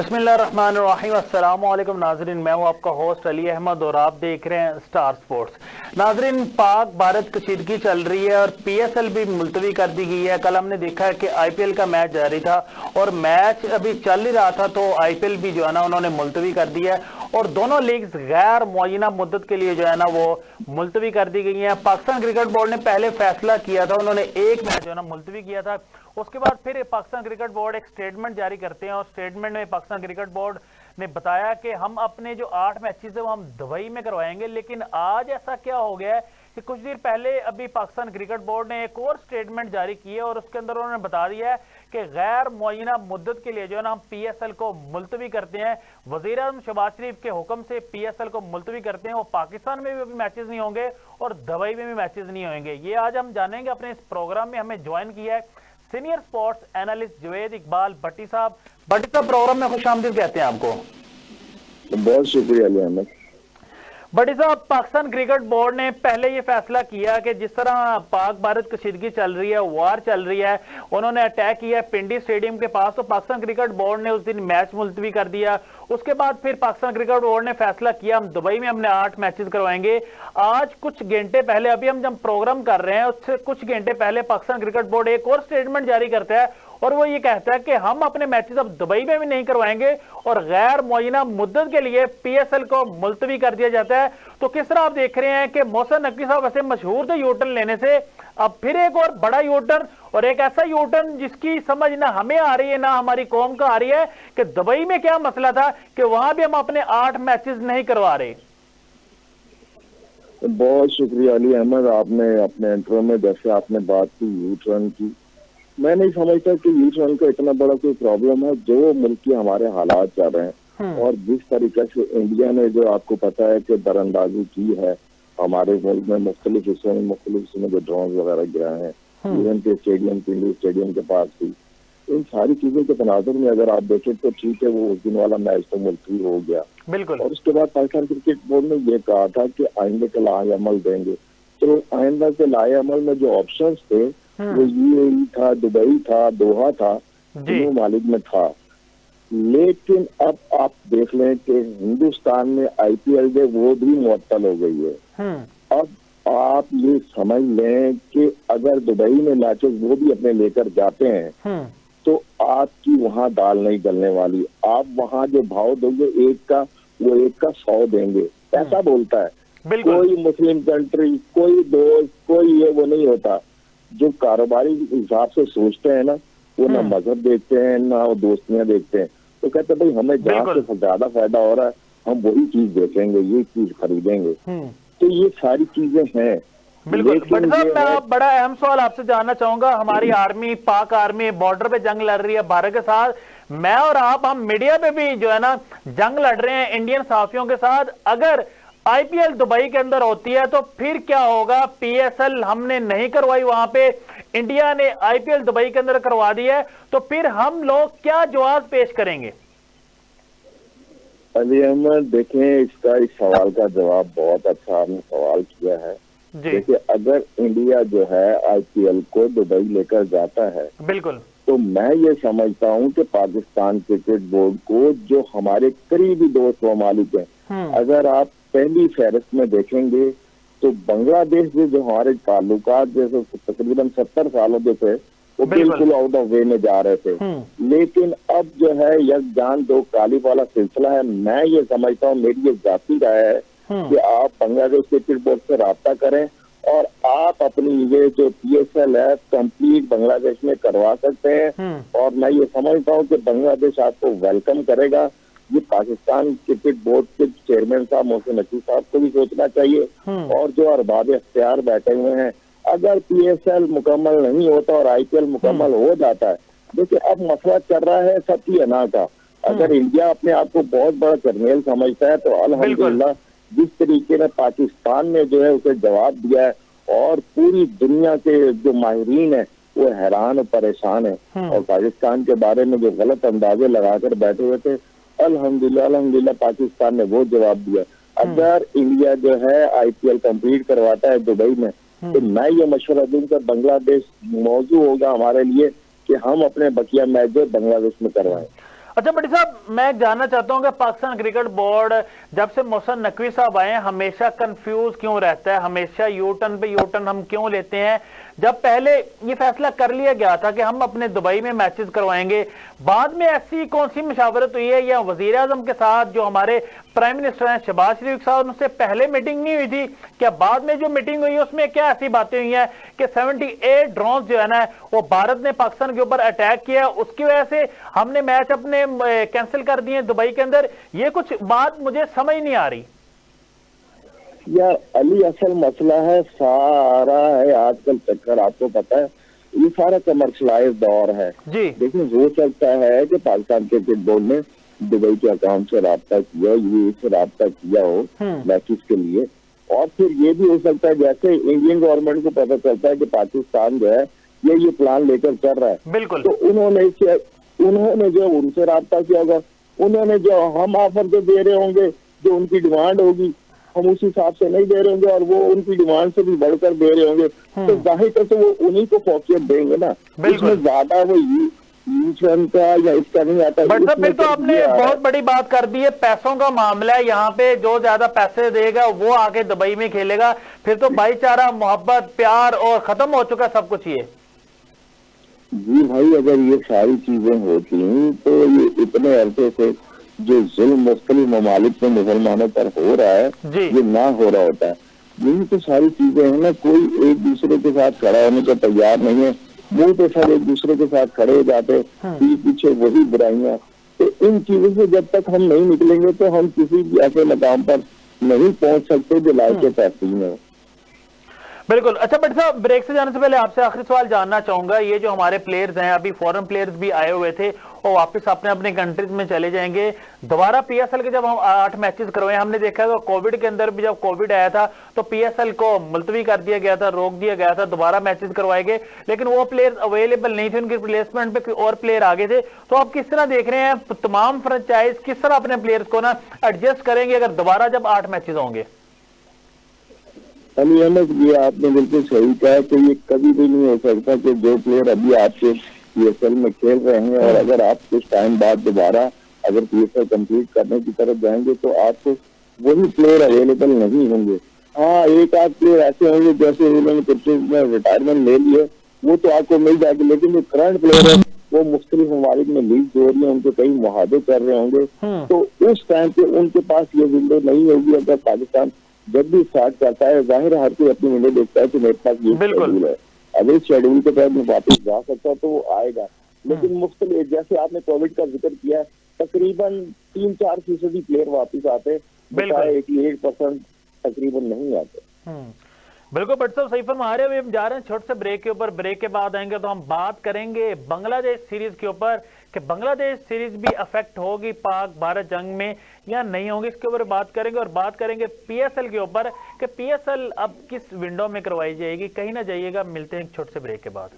बिस्मिल्लाहिर्रहमानिर्रहीम। अस्सलामु अलैकुम नाजरीन, मैं हूं आपका होस्ट अली अहमद और आप देख रहे हैं स्टार स्पोर्ट्स। नाजरीन, पाक भारत कशीदगी चल रही है और पीएसएल भी मुलतवी कर दी गई है। कल हमने देखा है कि आईपीएल का मैच जारी था और मैच अभी चल ही रहा था तो आईपीएल भी जो है ना उन्होंने मुलतवी कर दी है और दोनों लीग्स गैर मुअय्यना मुद्दत के लिए जो है ना वो मुलतवी कर दी गई हैं। पाकिस्तान क्रिकेट बोर्ड ने पहले फैसला किया था, उन्होंने एक मैच जो है ना मुलतवी किया था। उसके बाद फिर पाकिस्तान क्रिकेट बोर्ड एक स्टेटमेंट जारी करते हैं और स्टेटमेंट में पाकिस्तान क्रिकेट बोर्ड ने बताया कि हम अपने जो 8 मैचेस है वो हम दुबई में करवाएंगे। लेकिन आज ऐसा क्या हो गया है कि कुछ देर पहले अभी पाकिस्तान क्रिकेट बोर्ड ने एक और स्टेटमेंट जारी की है और उसके अंदर उन्होंने बता दिया है कि गैर मुअय्यना मुद्दत के लिए जो है ना हम पीएसएल को मुलतवी करते हैं। वजीर आज़म शहबाज शरीफ के हुक्म से पीएसएल को मुलतवी करते हैं। वो पाकिस्तान में भी अभी मैचेस नहीं होंगे और दुबई में भी मैचेस नहीं होंगे। ये आज हम जानेंगे। अपने इस प्रोग्राम में हमें ज्वाइन किया है senior sports analyst Juvaid Iqbal भट्टी साहब। भट्टी साहब, प्रोग्राम में खुशामदीद कहते हैं आपको। बहुत शुक्रिया अली अहमद। भट्टी साहब, पाकिस्तान क्रिकेट बोर्ड ने पहले ये फैसला किया कि जिस तरह पाक भारत कशीदगी चल रही है, वार चल रही है, उन्होंने अटैक किया पिंडी स्टेडियम के पास, तो पाकिस्तान क्रिकेट बोर्ड ने उस दिन मैच मुलतवी कर दिया। उसके बाद फिर पाकिस्तान क्रिकेट बोर्ड ने फैसला किया हम दुबई में हमने 8 मैचेस करवाएंगे। आज कुछ घंटे पहले, अभी हम जब प्रोग्राम कर रहे हैं उससे कुछ घंटे पहले पाकिस्तान क्रिकेट बोर्ड एक और स्टेटमेंट जारी करता है और वो ये कहता है कि हम अपने मैचेस अब दुबई में भी नहीं करवाएंगे और गैर मुअय्यना मुद्दत के लिए पीएसएल को मुलतवी कर दिया जाता है। तो किस तरह आप देख रहे हैं कि मोहसिन नकवी साहब वैसे मशहूर थे यूटर्न लेने से, अब फिर एक और बड़ा यूटर्न और एक ऐसा यूटर्न जिसकी समझ ना हमें आ रही है ना हमारी कौम को आ रही है कि दुबई में क्या मसला था कि वहां भी हम अपने 8 मैचेस नहीं करवा रहे। बहुत शुक्रिया अली अहमद, आपने अपने इंट्रो में जैसे आपने बात की यूटर्न की, मैं नहीं समझता कि यूटर्न का इतना बड़ा कोई प्रॉब्लम है। जो मुल्क के हमारे हालात चल रहे हैं और जिस तरीके से इंडिया ने, जो आपको पता है कि दरअंदाजी की है हमारे मुल्क में मुख्तलिफ हिस्सों में जो ड्रोन वगैरह गिराए हैं, इवन के स्टेडियम पिंडी स्टेडियम के पास भी, इन सारी चीजों के तनाजुर में अगर आप देखें तो ठीक है, वो उस दिन वाला मैच तो मुलतवी हो गया। बिल्कुल। और उसके बाद पाकिस्तान क्रिकेट बोर्ड ने ये कहा था कि आइंदे के लाए अमल देंगे। तो आइंदा के लाए अमल में जो ऑप्शन थे वो यूएई था, दुबई था, दोहा था, तीनों मालिक में था। लेकिन अब आप देख लें कि हिंदुस्तान में आईपीएल जो वो भी मुअत्तल हो गई है। अब आप ये समझ लें कि अगर दुबई में मैचेस वो भी अपने लेकर जाते हैं तो आपकी वहां दाल नहीं गलने वाली। आप वहां जो भाव दोगे एक का, वो एक का 100 देंगे, ऐसा बोलता है। कोई मुस्लिम कंट्री, कोई दोस्त, कोई ये वो नहीं होता। जो कारोबारी हिसाब से सोचते हैं ना, वो ना मजहब देखते हैं ना वो दोस्तियां देखते हैं। तो कहते हैं भाई हमें जहाँ से ज्यादा फायदा हो रहा है हम वही चीज देखेंगे, ये चीज खरीदेंगे। तो ये सारी चीजें हैं। बिल्कुल। बट साहब, मैं बड़ा अहम सवाल आपसे जानना चाहूंगा। हमारी आर्मी, पाक आर्मी बॉर्डर पे जंग लड़ रही है भारत के साथ। मैं और आप, हम मीडिया पे भी जो है ना जंग लड़ रहे हैं इंडियन साथियों के साथ। अगर आईपीएल दुबई के अंदर होती है तो फिर क्या होगा? पीएसएल हमने नहीं करवाई वहां पे, इंडिया ने आईपीएल दुबई के अंदर करवा दी है, तो फिर हम लोग क्या जवाब पेश करेंगे? अली अहमद, देखें, इसका इस सवाल का जवाब बहुत अच्छा आपने सवाल किया है। देखिए, अगर इंडिया जो है आईपीएल को दुबई लेकर जाता है, बिल्कुल, तो मैं ये समझता हूँ कि पाकिस्तान क्रिकेट बोर्ड को, जो हमारे करीबी दोस्त ममालिक हैं, अगर आप पहली फहरिस्त में देखेंगे तो बांग्लादेश से जो हमारे ताल्लुकात जैसे तकरीबन 70 सालों के थे वो बिल्कुल आउट ऑफ वे में जा रहे थे। लेकिन अब जो है यकजान दो काली वाला सिलसिला है। मैं ये समझता हूँ, मेरी ये जाती राय है कि आप बांग्लादेश क्रिकेट बोर्ड से राब्ता करें और आप अपनी ये जो पीएसएल है कंप्लीट बांग्लादेश में करवा सकते हैं। और मैं ये समझता हूँ कि बांग्लादेश आपको वेलकम करेगा। ये पाकिस्तान क्रिकेट बोर्ड के चेयरमैन साहब मोहसिन नकवी साहब को भी सोचना चाहिए और जो अरबाब अख्तियार बैठे हुए हैं। अगर पीएसएल मुकम्मल नहीं होता और आईपीएल मुकम्मल हो जाता है, देखिए अब मसला चल रहा है सती अना का। अगर इंडिया अपने आप को बहुत बड़ा जर्नल समझता है तो अल्हम्दुलिल्लाह जिस तरीके में पाकिस्तान ने जो है उसे जवाब दिया है और पूरी दुनिया के जो माहिरीन है वो हैरान और परेशान है और पाकिस्तान के बारे में जो गलत अंदाजे लगाकर बैठे हुए थे, अल्हम्दुलिल्लाह पाकिस्तान ने वो जवाब दिया। अगर इंडिया जो है आईपीएल कंप्लीट करवाता है दुबई में, तो मैं ये मशवरा दूंगा बांग्लादेश मौजू होगा हमारे लिए कि हम अपने बकिया मैच जो बांग्लादेश में करवाएं। अच्छा बड़ी साहब, मैं जानना चाहता हूं कि पाकिस्तान क्रिकेट बोर्ड जब से मोहसिन नकवी साहब आए हैं हमेशा कंफ्यूज क्यों रहता है, हमेशा यू टर्न पे यू टर्न हम क्यों लेते हैं? जब पहले ये फैसला कर लिया गया था कि हम अपने दुबई में मैचेस करवाएंगे, बाद में ऐसी कौन सी मशावरत हुई है या वजीर आजम के साथ जो हमारे प्राइम मिनिस्टर हैं शहबाज शरीफ साहब, उनसे पहले मीटिंग नहीं हुई थी क्या? बाद में जो मीटिंग हुई उसमें क्या ऐसी बातें हुई हैं कि 78 ड्रोन जो है ना वो भारत ने पाकिस्तान के ऊपर अटैक किया, उसकी वजह से हमने मैच अपने कैंसिल कर दिए दुबई के अंदर? ये कुछ बात मुझे समझ नहीं आ रही यार अली। असल मसला है सारा है आजकल चक्कर, आपको पता है ये सारा कमर्शलाइज दौर है जी। देखिए हो सकता है कि पाकिस्तान क्रिकेट बोर्ड ने दुबई के अकाउंट से राब्ता किया, ये से राब्ता किया हो मैचेस के लिए, और फिर ये भी हो सकता है जैसे इंडियन गवर्नमेंट को पता चलता है कि पाकिस्तान जो है ये प्लान लेकर चल रहा है, बिल्कुल, तो उन्होंने जो उनसे राब्ता किया होगा, उन्होंने जो हम ऑफर जो दे रहे होंगे, जो उनकी डिमांड होगी, हम उस हिसाब से नहीं दे रहे होंगे और वो उनकी डिमांड से भी बढ़कर दे रहे होंगे, तो जाहिर तौर से वो उन्हीं को फोकियत देंगे ना। इसमें ज्यादा वो का या इसका नहीं आता। बट फिर तो आपने बहुत बड़ी बात कर दी है, पैसों का मामला है यहाँ पे, जो ज्यादा पैसे देगा वो आके दुबई में खेलेगा, फिर तो भाईचारा, मोहब्बत, प्यार और खत्म हो चुका सब कुछ। ये जी भाई, अगर ये सारी चीजें होती तो ये इतने अरसे से जो जुल्म मुख्तलिफ ममालिक में मुसलमानों पर हो रहा है ये ना हो रहा होता है। यही तो सारी चीजें हैं ना, कोई एक दूसरे के साथ खड़ा होने को तैयार नहीं है, मुंह पे सब एक दूसरे के साथ खड़े हो जाते, पीछे वही बुराइयां। तो इन चीजों से जब तक हम नहीं निकलेंगे तो हम किसी भी ऐसे मकाम पर नहीं पहुंच सकते जो लायक तहसीन है। बिल्कुल। अच्छा बट साहब, ब्रेक से जाने से पहले आपसे आखिरी सवाल जानना चाहूंगा, ये जो हमारे प्लेयर्स हैं, अभी फॉरेन प्लेयर्स भी आए हुए थे और वापस अपने अपने कंट्रीज में चले जाएंगे, दोबारा पीएसएल के जब हम 8 मैचेस करवाए, हमने देखा है कोविड के अंदर भी जब कोविड आया था तो पीएसएल को मुलतवी कर दिया गया था, रोक दिया गया था, दोबारा मैचेस करवाए गए, लेकिन वो प्लेयर्स अवेलेबल नहीं थे, उनके रिप्लेसमेंट पे और प्लेयर आगे थे। तो आप किस तरह देख रहे हैं तमाम फ्रेंचाइज किस तरह अपने प्लेयर्स को ना एडजस्ट करेंगे अगर दोबारा जब 8 मैचेस होंगे? अली अहमद, ये आपने बिल्कुल सही कहा कि ये कभी भी नहीं हो सकता कि जो प्लेयर अभी आपके पीएसएल में खेल रहे हैं और अगर आप कुछ टाइम बाद दोबारा अगर पीएसएल कंप्लीट करने की तरफ जाएंगे तो आपको वही प्लेयर अवेलेबल नहीं होंगे। हाँ, एक आध प्लेयर ऐसे होंगे जैसे उन्होंने क्रिकेट में रिटायरमेंट ले लिए, वो तो आपको मिल जाएगी, लेकिन जो करंट प्लेयर है वो मुख्तलिफ ममालिक में लीग हो रही है, उनके कई मुहादे कर रहे होंगे, तो उस टाइम पे उनके पास ये विंडो नहीं होगी। अगर पाकिस्तान जब भी स्टार्ट करता है, जाहिर हर कोई अपनी विंडो देखता है कि मेरे पास ये शेड्यूल है, अगर इस शेड्यूल के तहत मैं वापस जा सकता तो वो आएगा। लेकिन मुख्तलिफ जैसे आपने कोविड का जिक्र किया, तकरीबन 3-4% प्लेयर वापस आते, 1% तकरीबन नहीं आते। बिल्कुल बट साहब सही फरमा रहे हैं। हम जा रहे हैं छोटे से ब्रेक के ऊपर, ब्रेक के बाद आएंगे तो हम बात करेंगे बांग्लादेश सीरीज के ऊपर कि बांग्लादेश सीरीज भी अफेक्ट होगी पाक भारत जंग में या नहीं होगी, इसके ऊपर बात करेंगे। और बात करेंगे पीएसएल के ऊपर कि पीएसएल अब किस विंडो में करवाई जाएगी। कहीं ना जाइएगा, मिलते हैं एक छोटे से ब्रेक के बाद।